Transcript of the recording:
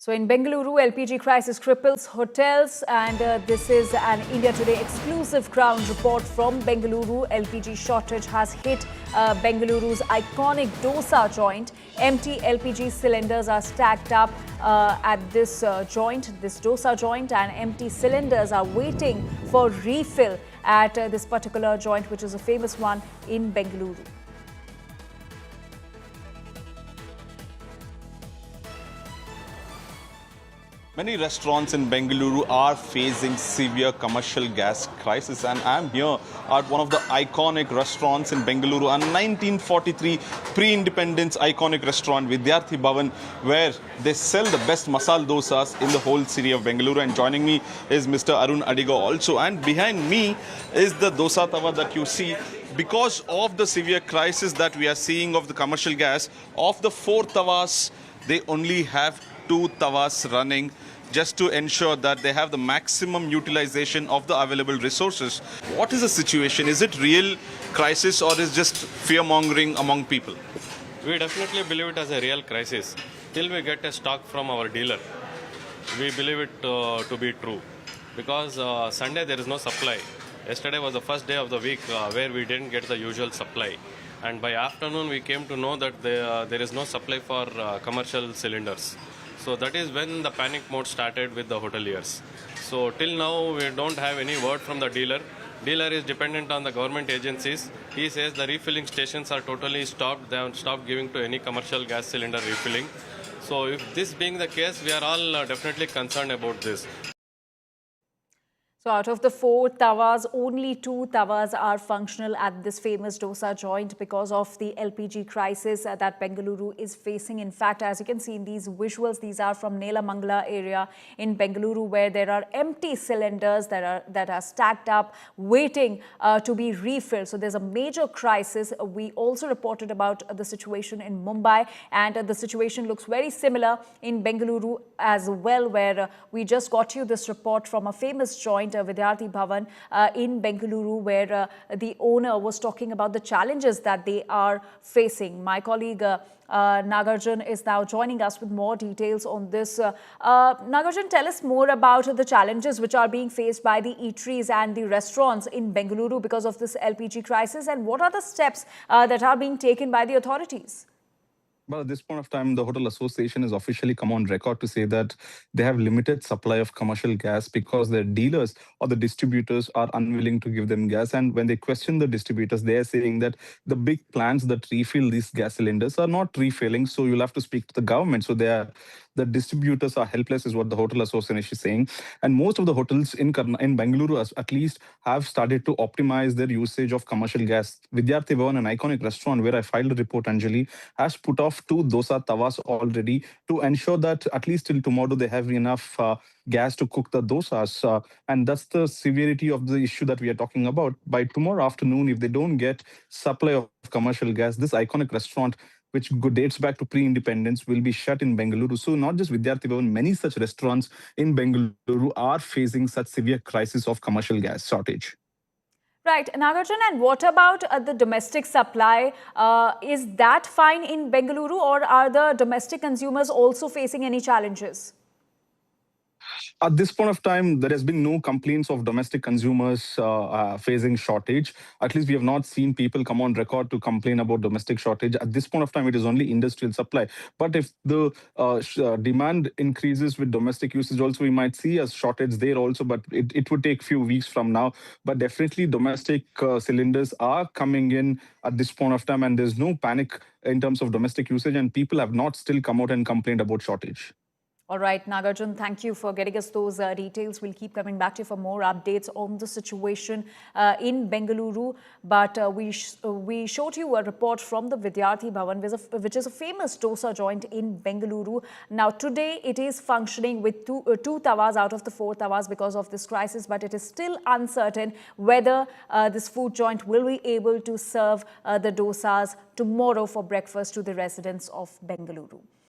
So in Bengaluru, LPG crisis cripples hotels, and this is an India Today exclusive ground report from Bengaluru. LPG shortage has hit Bengaluru's iconic Dosa joint. Empty LPG cylinders are stacked up at this Dosa joint, and empty cylinders are waiting for refill at this particular joint, which is a famous one in Bengaluru. Many restaurants in Bengaluru are facing severe commercial gas crisis, and I'm here at one of the iconic restaurants in Bengaluru, a 1943 pre-independence iconic restaurant, Vidyarthi Bhavan, where they sell the best Masala Dosas in the whole city of Bengaluru. And joining me is Mr. Arun Adiga also, and behind me is the Dosa Tawas that you see. Because of the severe crisis that we are seeing of the commercial gas, of the 4 tawas, they only have 2 tawas running, just to ensure that they have the maximum utilization of the available resources. What is the situation? Is it real crisis or is just fear-mongering among people? We definitely believe it as a real crisis. Till we get a stock from our dealer, we believe it to be true. Because Sunday there is no supply. Yesterday was the first day of the week where we didn't get the usual supply. And by afternoon we came to know that there is no supply for commercial cylinders. So that is when the panic mode started with the hoteliers. So till now we don't have any word from the dealer. Dealer is dependent on the government agencies. He says the refilling stations are totally stopped. They have stopped giving to any commercial gas cylinder refilling. So if this being the case, we are all definitely concerned about this. So out of the 4 tawas, only 2 tawas are functional at this famous Dosa joint because of the LPG crisis that Bengaluru is facing. In fact, as you can see in these visuals, these are from Nelamangala area in Bengaluru, where there are empty cylinders that are stacked up, waiting to be refilled. So there's a major crisis. We also reported about the situation in Mumbai, and the situation looks very similar in Bengaluru as well, where we just got you this report from a famous joint, Vidyarthi Bhavan in Bengaluru, where the owner was talking about the challenges that they are facing. My colleague Nagarjun is now joining us with more details on this. Nagarjun, tell us more about the challenges which are being faced by the eateries and the restaurants in Bengaluru because of this LPG crisis, and what are the steps that are being taken by the authorities? Well, at this point of time, the Hotel Association has officially come on record to say that they have limited supply of commercial gas because their dealers or the distributors are unwilling to give them gas. And when they question the distributors, they are saying that the big plants that refill these gas cylinders are not refilling. So you'll have to speak to the government. So the distributors are helpless, is what the Hotel Association is saying. And most of the hotels in Bengaluru, at least, have started to optimize their usage of commercial gas. Vidyarthi Bhavan, an iconic restaurant where I filed a report, Anjali, has put off 2 Dosa Tawas already to ensure that at least till tomorrow they have enough gas to cook the dosas. And that's the severity of the issue that we are talking about. By tomorrow afternoon, if they don't get supply of commercial gas, this iconic restaurant, which dates back to pre-independence, will be shut in Bengaluru. So not just Vidyarthi Bhavan, many such restaurants in Bengaluru are facing such severe crisis of commercial gas shortage. Right, Nagarjun, and what about the domestic supply? Is that fine in Bengaluru, or are the domestic consumers also facing any challenges? At this point of time, there has been no complaints of domestic consumers facing shortage. At least we have not seen people come on record to complain about domestic shortage. At this point of time, it is only industrial supply. But if the demand increases with domestic usage also, we might see a shortage there also, but it would take few weeks from now. But definitely domestic cylinders are coming in at this point of time, and there's no panic in terms of domestic usage, and people have not still come out and complained about shortage. All right, Nagarjun, thank you for getting us those details. We'll keep coming back to you for more updates on the situation in Bengaluru. But we showed you a report from the Vidyarthi Bhavan, which is a famous dosa joint in Bengaluru. Now, today it is functioning with two tawas out of the 4 tawas because of this crisis, but it is still uncertain whether this food joint will be able to serve the dosas tomorrow for breakfast to the residents of Bengaluru.